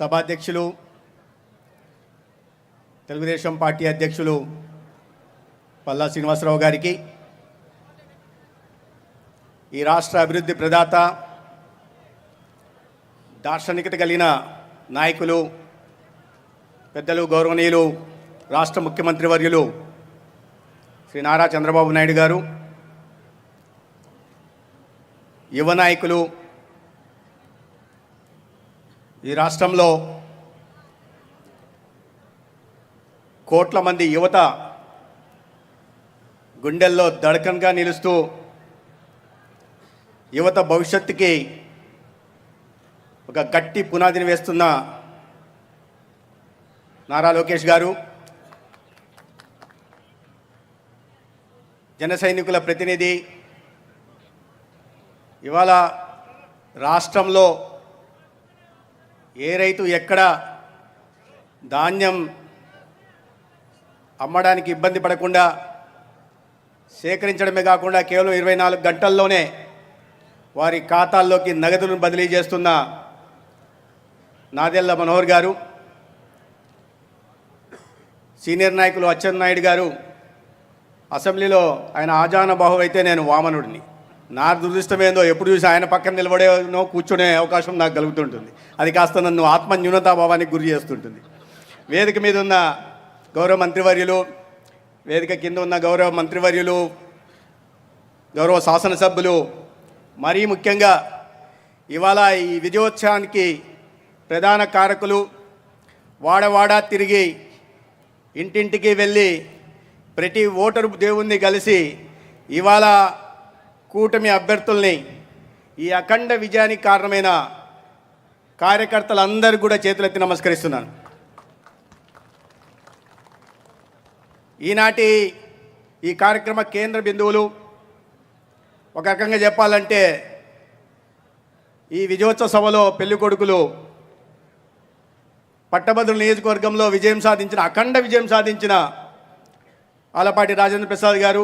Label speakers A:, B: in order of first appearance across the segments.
A: సభాధ్యక్షులు, తెలుగుదేశం పార్టీ అధ్యక్షులు పల్లా శ్రీనివాసరావు గారికి, ఈ రాష్ట్ర అభివృద్ధి ప్రదాత, దార్శనికత కలిగిన నాయకులు, పెద్దలు, గౌరవనీయులు రాష్ట్ర ముఖ్యమంత్రి వర్యులు శ్రీ నారా చంద్రబాబు నాయుడు గారు, యువ నాయకులు, ఈ రాష్ట్రంలో కోట్ల మంది యువత గుండెల్లో దడకన్గా నిలుస్తూ యువత భవిష్యత్తుకి ఒక గట్టి పునాదిని వేస్తున్న నారా లోకేష్ గారు, జన సైనికుల ప్రతినిధి, ఇవాళ రాష్ట్రంలో ఏ రైతు ఎక్కడ ధాన్యం అమ్మడానికి ఇబ్బంది పడకుండా సేకరించడమే కాకుండా కేవలం 24 గంటల్లోనే వారి ఖాతాల్లోకి నగదును బదిలీ చేస్తున్న నాదెళ్ల మనోహర్ గారు, సీనియర్ నాయకులు అచ్చెన్నాయుడు గారు, అసెంబ్లీలో ఆయన ఆజానబాహు అయితే నేను వామనుడిని. నా దురదృష్టమేందో ఎప్పుడు చూసి ఆయన పక్కన నిలబడేనో కూర్చునే అవకాశం నాకు కలుగుతుంటుంది. అది కాస్త నన్ను ఆత్మ న్యూనతాభావానికి గురి చేస్తుంటుంది. వేదిక మీద ఉన్న గౌరవ మంత్రివర్యులు, వేదిక కింద ఉన్న గౌరవ మంత్రివర్యులు, గౌరవ శాసనసభ్యులు, మరీ ముఖ్యంగా ఇవాళ ఈ విజయోత్సవానికి ప్రధాన కారకులు, వాడవాడా తిరిగి ఇంటింటికి వెళ్ళి ప్రతి ఓటరు దేవుణ్ణి కలిసి ఇవాళ కూటమి అభ్యర్థుల్ని ఈ అఖండ విజయానికి కారణమైన కార్యకర్తలందరూ కూడా చేతులెత్తి నమస్కరిస్తున్నాను. ఈనాటి ఈ కార్యక్రమ కేంద్ర బిందువులు ఒక రకంగా చెప్పాలంటే ఈ విజయోత్సవ సభలో పెళ్లి కొడుకులు పట్టభద్రుల నియోజకవర్గంలో అఖండ విజయం సాధించిన ఆలపాటి రాజేంద్ర ప్రసాద్ గారు,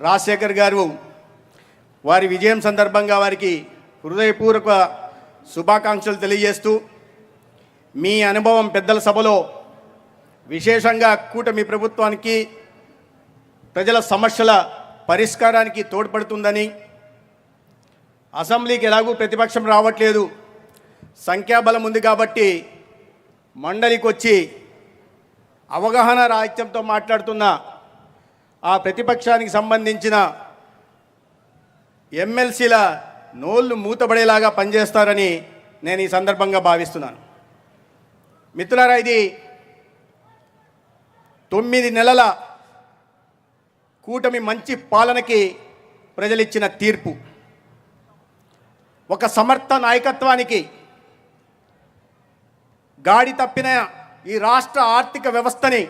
A: రాజశేఖర్ గారు, వారి విజయం సందర్భంగా వారికి హృదయపూర్వక శుభాకాంక్షలు తెలియజేస్తూ, మీ అనుభవం పెద్దల సభలో విశేషంగా కూటమి ప్రభుత్వానికి ప్రజల సమస్యల పరిష్కారానికి తోడ్పడుతుందని, అసెంబ్లీకి ఎలాగూ ప్రతిపక్షం రావట్లేదు, సంఖ్యాబలం ఉంది కాబట్టి మండలికి వచ్చి అవగాహన రాహిత్యంతో మాట్లాడుతున్న ఆ ప్రతిపక్షానికి సంబంధించిన ఎమ్మెల్సీల నోళ్ళు మూతబడేలాగా పనిచేస్తారని నేను ఈ సందర్భంగా భావిస్తున్నాను. మిత్రులారా, ఇది 9 నెలల కూటమి మంచి పాలనకి ప్రజలిచ్చిన తీర్పు. ఒక సమర్థ నాయకత్వానికి, గాడి తప్పిన ఈ రాష్ట్ర ఆర్థిక వ్యవస్థని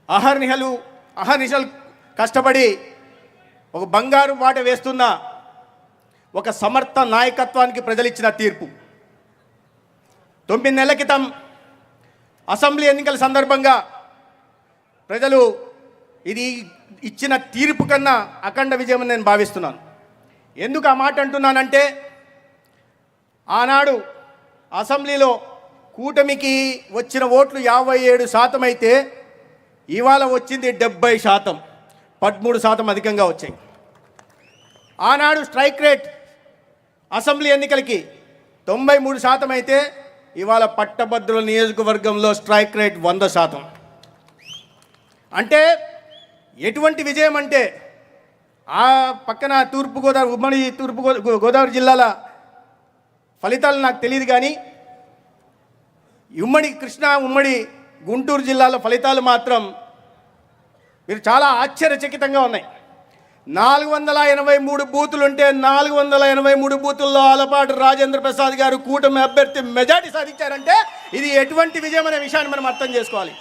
A: అహర్నిశలు కష్టపడి ఒక బంగారు బాట వేస్తున్న ఒక సమర్థ నాయకత్వానికి ప్రజలిచ్చిన తీర్పు. 9 నెలల క్రితం అసెంబ్లీ ఎన్నికల సందర్భంగా ప్రజలు ఇది ఇచ్చిన తీర్పు కన్నా అఖండ విజయం నేను భావిస్తున్నాను. ఎందుకు ఆ మాట అంటున్నానంటే, ఆనాడు అసెంబ్లీలో కూటమికి వచ్చిన ఓట్లు 57% అయితే ఇవాళ వచ్చింది 70%, 13% అధికంగా వచ్చాయి. ఆనాడు స్ట్రైక్ రేట్ అసెంబ్లీ ఎన్నికలకి 93% అయితే ఇవాళ పట్టభద్రుల నియోజకవర్గంలో స్ట్రైక్ రేట్ 100%. అంటే ఎటువంటి విజయం అంటే, ఆ పక్కన ఉమ్మడి తూర్పు గోదావరి జిల్లాల ఫలితాలు నాకు తెలియదు, కానీ ఉమ్మడి గుంటూరు జిల్లాల ఫలితాలు మాత్రం మీరు చాలా ఆశ్చర్యచకితంగా ఉన్నాయి. 483 బూతులుంటే 483 బూతుల్లో ఆలపాటి రాజేంద్ర ప్రసాద్ గారు కూటమి అభ్యర్థి మెజార్టీ సాధించారంటే ఇది ఎటువంటి విజయం అనే విషయాన్ని మనం అర్థం చేసుకోవాలి.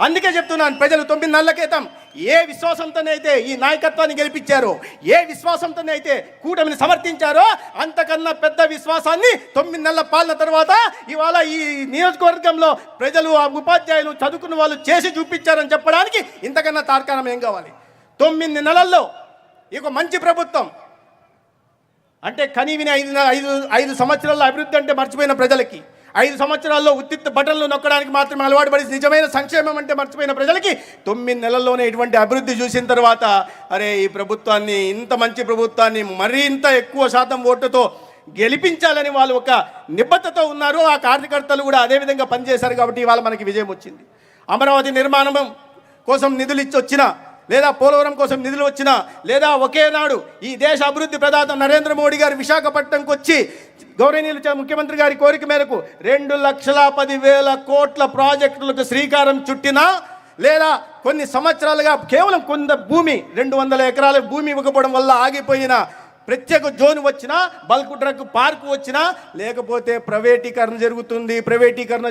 A: అందుకే చెప్తున్నాను, ప్రజలు 9 నెలల క్రితం ఏ విశ్వాసంతోనైతే ఈ నాయకత్వాన్ని గెలిపించారో, ఏ విశ్వాసంతోనైతే కూటమిని సమర్థించారో, అంతకన్నా పెద్ద విశ్వాసాన్ని 9 నెలల పాలన తర్వాత ఇవాళ ఈ నియోజకవర్గంలో ప్రజలు, ఆ ఉపాధ్యాయులు, చదువుకున్న వాళ్ళు చేసి చూపించారని చెప్పడానికి ఇంతకన్నా తార్కాణం ఏం కావాలి? 9 నెలల్లో ఇక మంచి ప్రభుత్వం, అంటే కనీవిని 5 సంవత్సరాల్లో అభివృద్ధి అంటే మర్చిపోయిన ప్రజలకి, 5 సంవత్సరాల్లో ఉత్తిత్త బటన్లు నొక్కడానికి మాత్రమే అలవాటు పడి నిజమైన సంక్షేమం అంటే మర్చిపోయిన ప్రజలకి 9 నెలల్లోనే ఇటువంటి అభివృద్ధి చూసిన తర్వాత అరే ఈ ప్రభుత్వాన్ని, ఇంత మంచి ప్రభుత్వాన్ని మరింత ఎక్కువ శాతం ఓట్లతో గెలిపించాలని వాళ్ళు ఒక నిబద్ధతతో ఉన్నారు. ఆ కార్యకర్తలు కూడా అదేవిధంగా పనిచేశారు కాబట్టి ఇవాళ మనకి విజయం వచ్చింది. అమరావతి నిర్మాణం కోసం నిధులు ఇచ్చి వచ్చినా, లేదా పోలవరం కోసం నిధులు వచ్చినా, లేదా ఒకే నాడు ఈ దేశ అభివృద్ధి ప్రదాత నరేంద్ర మోడీ గారు విశాఖపట్నంకి వచ్చి గౌరవనీయులు ముఖ్యమంత్రి గారి కోరిక మేరకు 2,10,000 కోట్ల ప్రాజెక్టులకు శ్రీకారం చుట్టినా, లేదా కొన్ని సంవత్సరాలుగా కేవలం కొంత భూమి 200 ఎకరాల భూమి ఇవ్వకపోవడం వల్ల ఆగిపోయిన ప్రత్యేక జోన్ వచ్చినా, బల్క్ డ్రగ్ పార్క్ వచ్చినా, లేకపోతే ప్రైవేటీకరణ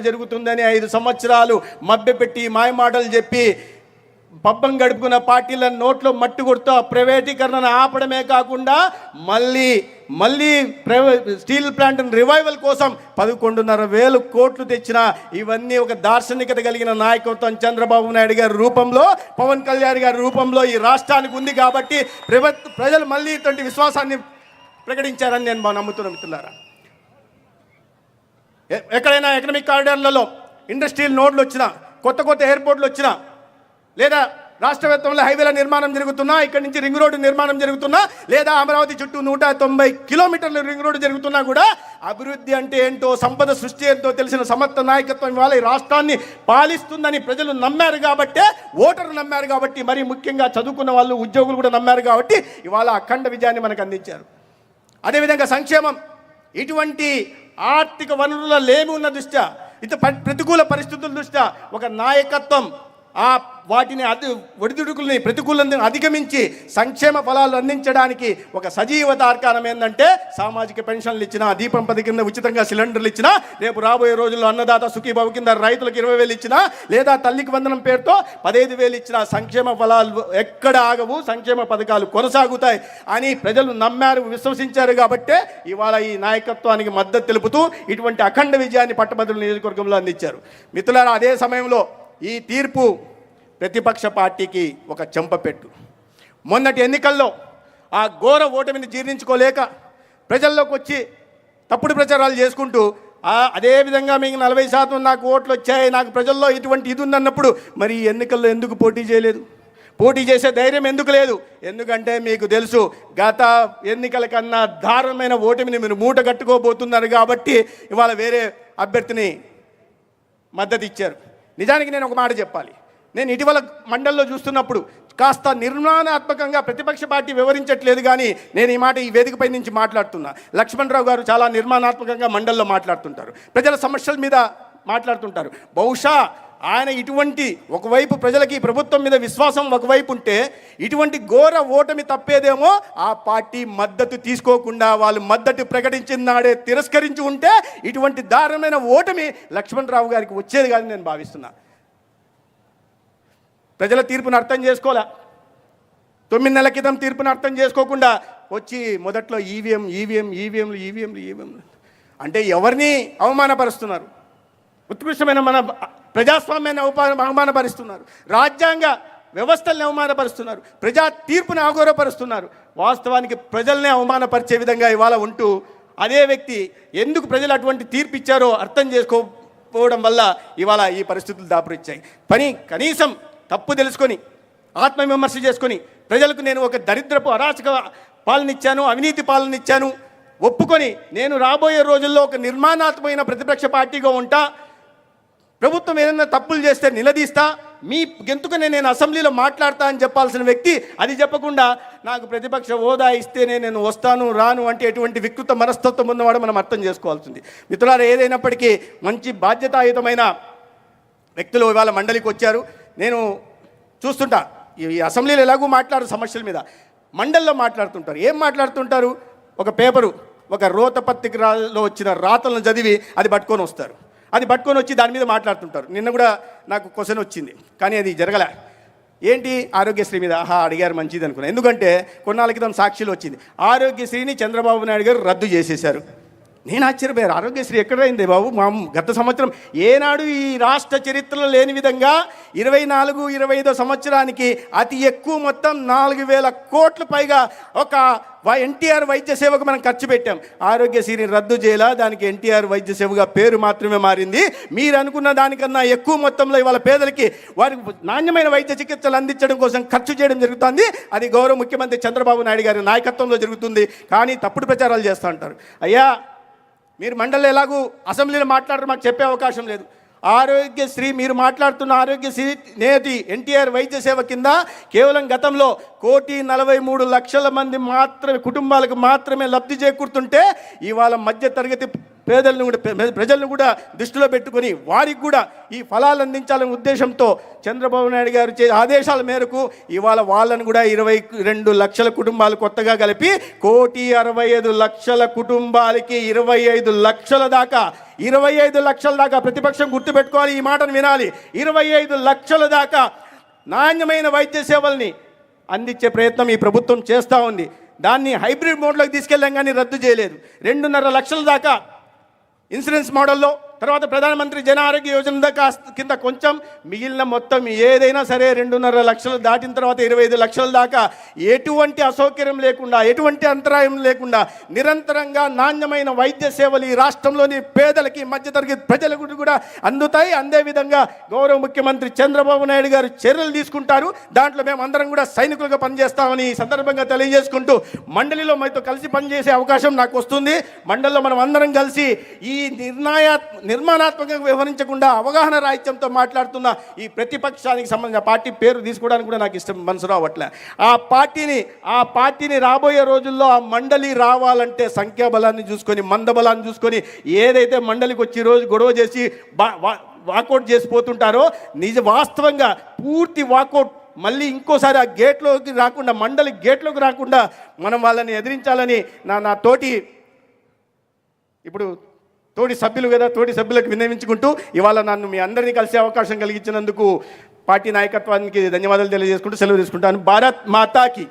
A: జరుగుతుందని 5 సంవత్సరాలు మభ్యపెట్టి మాయమాటలు చెప్పి పబ్బం గడుపుకున్న పార్టీల నోట్లో మట్టి కొడుతూ ఆ ప్రైవేటీకరణను ఆపడమే కాకుండా మళ్ళీ స్టీల్ ప్లాంట్ రివైవల్ కోసం 11,500 కోట్లు తెచ్చిన ఇవన్నీ ఒక దార్శనికత కలిగిన నాయకత్వం చంద్రబాబు నాయుడు గారి రూపంలో, పవన్ కళ్యాణ్ గారి రూపంలో ఈ రాష్ట్రానికి ఉంది కాబట్టి ప్రజలు మళ్ళీ ఇటువంటి విశ్వాసాన్ని ప్రకటించారని నేను నమ్ముతున్నా. మిత్రులారా, ఎక్కడైనా ఎకనామిక్ కారిడార్లలో ఇండస్ట్రియల్ నోడ్లు వచ్చినా, కొత్త ఎయిర్పోర్ట్లు వచ్చినా, లేదా రాష్ట్ర వ్యాప్తంలో హైవేల నిర్మాణం జరుగుతున్నా, ఇక్కడి నుంచి రింగ్ రోడ్డు నిర్మాణం జరుగుతున్నా, లేదా అమరావతి చుట్టూ 190 కిలోమీటర్ల రింగ్ రోడ్డు జరుగుతున్నా కూడా అభివృద్ధి అంటే ఏంటో, సంపద సృష్టి ఏంటో తెలిసిన సమర్థ నాయకత్వం ఇవాళ ఈ రాష్ట్రాన్ని పాలిస్తుందని ప్రజలు నమ్మారు కాబట్టే, ఓటర్లు నమ్మారు కాబట్టి, మరి ముఖ్యంగా చదువుకున్న వాళ్ళు, ఉద్యోగులు కూడా నమ్మారు కాబట్టి ఇవాళ అఖండ విజయాన్ని మనకు అందించారు. అదేవిధంగా సంక్షేమం, ఇటువంటి ఆర్థిక వనరుల లేమి ఉన్న దృష్ట్యా, ప్రతికూల పరిస్థితుల దృష్ట్యా ఒక నాయకత్వం వాటిని ఒడిదుడుకుల్ని, ప్రతికూలను అధిగమించి సంక్షేమ ఫలాలు అందించడానికి ఒక సజీవ తార్కాణం ఏంటంటే సామాజిక పెన్షన్లు ఇచ్చినా, దీపం 10 కింద ఉచితంగా సిలిండర్లు ఇచ్చినా, రేపు రాబోయే రోజుల్లో అన్నదాత సుఖీభావ కింద రైతులకు 20,000 ఇచ్చినా, లేదా తల్లికి వందనం పేరుతో 15,000 ఇచ్చినా సంక్షేమ ఫలాలు ఎక్కడ ఆగవు, సంక్షేమ పథకాలు కొనసాగుతాయి అని ప్రజలు నమ్మారు, విశ్వసించారు కాబట్టే ఇవాళ ఈ నాయకత్వానికి మద్దతు తెలుపుతూ ఇటువంటి అఖండ విజయాన్ని పట్టభద్రుల నియోజకవర్గంలో అందించారు. మిత్రులారా, అదే సమయంలో ఈ తీర్పు ప్రతిపక్ష పార్టీకి ఒక చెంపపెట్టు. మొన్నటి ఎన్నికల్లో ఆ ఘోర ఓటమిని జీర్ణించుకోలేక ప్రజల్లోకి వచ్చి తప్పుడు ప్రచారాలు చేసుకుంటూ అదేవిధంగా మీకు 40% నాకు ఓట్లు వచ్చాయి, నాకు ప్రజల్లో ఇటువంటి ఇది ఉందన్నప్పుడు మరి ఈ ఎన్నికల్లో ఎందుకు పోటీ చేయలేదు? పోటీ చేసే ధైర్యం ఎందుకు లేదు? ఎందుకంటే మీకు తెలుసు గత ఎన్నికల కన్నా దారుణమైన ఓటమిని మీరు మూట కట్టుకోబోతున్నారు కాబట్టి ఇవాళ వేరే అభ్యర్థిని మద్దతు ఇచ్చారు. నిజానికి నేను ఒక మాట చెప్పాలి. నేను ఇటీవల మండల్లో చూస్తున్నప్పుడు కాస్త నిర్మాణాత్మకంగా ప్రతిపక్ష పార్టీ వివరించట్లేదు, కానీ నేను ఈ మాట ఈ వేదికపై నుంచి మాట్లాడుతున్నా. లక్ష్మణరావు గారు చాలా నిర్మాణాత్మకంగా మండల్లో మాట్లాడుతుంటారు, ప్రజల సమస్యల మీద మాట్లాడుతుంటారు. బహుశా ఆయన ఇటువంటి ఒకవైపు ప్రజలకి ప్రభుత్వం మీద విశ్వాసం ఒకవైపు ఉంటే, ఇటువంటి ఘోర ఓటమి తప్పేదేమో ఆ పార్టీ మద్దతు తీసుకోకుండా వాళ్ళు మద్దతు ప్రకటించిన నాడే తిరస్కరించి ఉంటే ఇటువంటి దారుణమైన ఓటమి లక్ష్మణరావు గారికి వచ్చేది కాదని నేను భావిస్తున్నా. ప్రజల తీర్పును అర్థం చేసుకోలే, 9 నెలల క్రితం తీర్పును అర్థం చేసుకోకుండా వచ్చి మొదట్లో ఈవీఎంలు అంటే ఎవరిని అవమానపరుస్తున్నారు? ఉత్కృష్టమైన మన ప్రజాస్వామ్యాన్ని అవమానపరుస్తున్నారు, రాజ్యాంగ వ్యవస్థల్ని అవమానపరుస్తున్నారు, ప్రజా తీర్పుని అగౌరవపరుస్తున్నారు. వాస్తవానికి ప్రజల్ని అవమానపరిచే విధంగా ఇవాళ ఉంటూ అదే వ్యక్తి ఎందుకు ప్రజలు అటువంటి తీర్పు ఇచ్చారో అర్థం చేసుకోకపోవడం వల్ల ఇవాళ ఈ పరిస్థితులు దాపురిచ్చాయి. కనీసం తప్పు తెలుసుకొని ఆత్మవిమర్శ చేసుకొని ప్రజలకు నేను ఒక దరిద్రపు అరాచక పాలన ఇచ్చాను, అవినీతి పాలన ఇచ్చాను ఒప్పుకొని నేను రాబోయే రోజుల్లో ఒక నిర్మాణాత్మకమైన ప్రతిపక్ష పార్టీగా ఉంటా, ప్రభుత్వం ఏదైనా తప్పులు చేస్తే నిలదీస్తా, మీ గెంతుకనే నేను అసెంబ్లీలో మాట్లాడతా అని చెప్పాల్సిన వ్యక్తి అది చెప్పకుండా నాకు ప్రతిపక్ష హోదా ఇస్తేనే నేను వస్తాను రాను అంటే ఎటువంటి వికృత మనస్తత్వం ఉన్నవాడు మనం అర్థం చేసుకోవాల్సింది. మిత్రులారా, ఏదైనప్పటికీ మంచి బాధ్యతాయుతమైన వ్యక్తులు ఇవాళ మండలికి వచ్చారు. నేను చూస్తుంటా ఈ అసెంబ్లీలో ఎలాగూ మాట్లాడు సమస్యల మీద, మండలిలో మాట్లాడుతుంటారు. ఏం మాట్లాడుతుంటారు? ఒక పేపరు, ఒక రోత పత్రికలో వచ్చిన రాతలను చదివి అది పట్టుకొని వస్తారు. అది పట్టుకొని వచ్చి దాని మీద మాట్లాడుతుంటారు. నిన్న కూడా నాకు క్వశ్చన్ వచ్చింది, కానీ అది జరగలే. ఏంటి? ఆరోగ్యశ్రీ మీద అడిగారు, మంచిది అనుకున్నాను. ఎందుకంటే కొన్నాళ్ళ క్రితం సాక్షిలో వచ్చింది, ఆరోగ్యశ్రీని చంద్రబాబు నాయుడు గారు రద్దు చేసేశారు. నేను ఆశ్చర్యపోయారు. ఆరోగ్యశ్రీ ఎక్కడైంది బాబు? మా గత సంవత్సరం ఏనాడు ఈ రాష్ట్ర చరిత్రలో లేని విధంగా 24-25 సంవత్సరానికి అతి ఎక్కువ మొత్తం 4,000 కోట్ల పైగా ఒక ఎన్టీఆర్ వైద్య సేవకు మనం ఖర్చు పెట్టాం. ఆరోగ్యశ్రీని రద్దు చేయాల, దానికి ఎన్టీఆర్ వైద్య సేవగా పేరు మాత్రమే మారింది. మీరు అనుకున్న దానికన్నా ఎక్కువ మొత్తంలో ఇవాళ పేదలకి వారికి నాణ్యమైన వైద్య చికిత్సలు అందించడం కోసం ఖర్చు చేయడం జరుగుతుంది. అది గౌరవ ముఖ్యమంత్రి చంద్రబాబు నాయుడు గారి నాయకత్వంలో జరుగుతుంది. కానీ తప్పుడు ప్రచారాలు చేస్తూ ఉంటారు. అయ్యా, మీరు మండలి ఎలాగూ అసెంబ్లీలో మాట్లాడరు, మాకు చెప్పే అవకాశం లేదు. ఆరోగ్యశ్రీ మీరు మాట్లాడుతున్న ఆరోగ్యశ్రీ నేటి ఎన్టీఆర్ వైద్య సేవ కింద కేవలం గతంలో 1,43,00,000 మంది మాత్రమే కుటుంబాలకు మాత్రమే లబ్ధి చేకూరుతుంటే ఇవాళ మధ్య తరగతి ప్రజలను కూడా దృష్టిలో పెట్టుకొని వారికి కూడా ఈ ఫలాలు అందించాలనే ఉద్దేశంతో చంద్రబాబు నాయుడు గారు ఆదేశాల మేరకు ఇవాళ వాళ్ళను కూడా 22 లక్షల కుటుంబాలు కొత్తగా కలిపి 1,65,00,000 కుటుంబాలకి 25 లక్షల దాకా 25 లక్షల దాకా ప్రతిపక్షం గుర్తుపెట్టుకోవాలి, ఈ మాటను వినాలి. 25 లక్షల దాకా నాణ్యమైన వైద్య సేవల్ని అందించే ప్రయత్నం ఈ ప్రభుత్వం చేస్తూ ఉంది. దాన్ని హైబ్రిడ్ మోడ్లోకి తీసుకెళ్ళాం కానీ రద్దు చేయలేదు. 2.5 లక్షల దాకా ఇన్సూరెన్స్ మోడల్లో, తర్వాత ప్రధానమంత్రి జన ఆరోగ్య యోజన దాకా కింద కొంచెం, మిగిలిన మొత్తం ఏదైనా సరే 2.5 లక్షలు దాటిన తర్వాత 25 లక్షల దాకా ఎటువంటి అసౌకర్యం లేకుండా, ఎటువంటి అంతరాయం లేకుండా నిరంతరంగా నాణ్యమైన వైద్య సేవలు ఈ రాష్ట్రంలోని పేదలకి మధ్యతరగతి ప్రజలకు కూడా అందుతాయి. అందే విధంగా గౌరవ ముఖ్యమంత్రి చంద్రబాబు నాయుడు గారు చర్యలు తీసుకుంటారు. దాంట్లో మేము అందరం కూడా సైనికులుగా పనిచేస్తామని ఈ సందర్భంగా తెలియజేసుకుంటూ, మండలిలో మాతో కలిసి పనిచేసే అవకాశం నాకు వస్తుంది. మండలిలో మనం అందరం కలిసి ఈ నిర్మాణాత్మకంగా వ్యవహరించకుండా అవగాహన రాహిత్యంతో మాట్లాడుతున్న ఈ ప్రతిపక్షానికి సంబంధించిన పార్టీ పేరు తీసుకోవడానికి కూడా నాకు ఇష్టం మనసు రావట్లే. ఆ పార్టీని రాబోయే రోజుల్లో ఆ మండలి రావాలంటే సంఖ్యాబలాన్ని చూసుకొని, మందబలాన్ని చూసుకొని, ఏదైతే మండలికి వచ్చి రోజు గొడవ చేసి వాకౌట్ చేసిపోతుంటారో వాస్తవంగా పూర్తి వాకౌట్ మళ్ళీ ఇంకోసారి ఆ గేట్లోకి రాకుండా, మండలి గేట్లోకి రాకుండా మనం వాళ్ళని ఎదిరించాలని నా తోటి సభ్యులు కదా, తోటి సభ్యులకు విన్నవించుకుంటూ ఇవాళ నన్ను మీ అందరినీ కలిసే అవకాశం కలిగించినందుకు పార్టీ నాయకత్వానికి ధన్యవాదాలు తెలియజేసుకుంటూ సెలవు తీసుకుంటాను. భారత్ మాతాకి.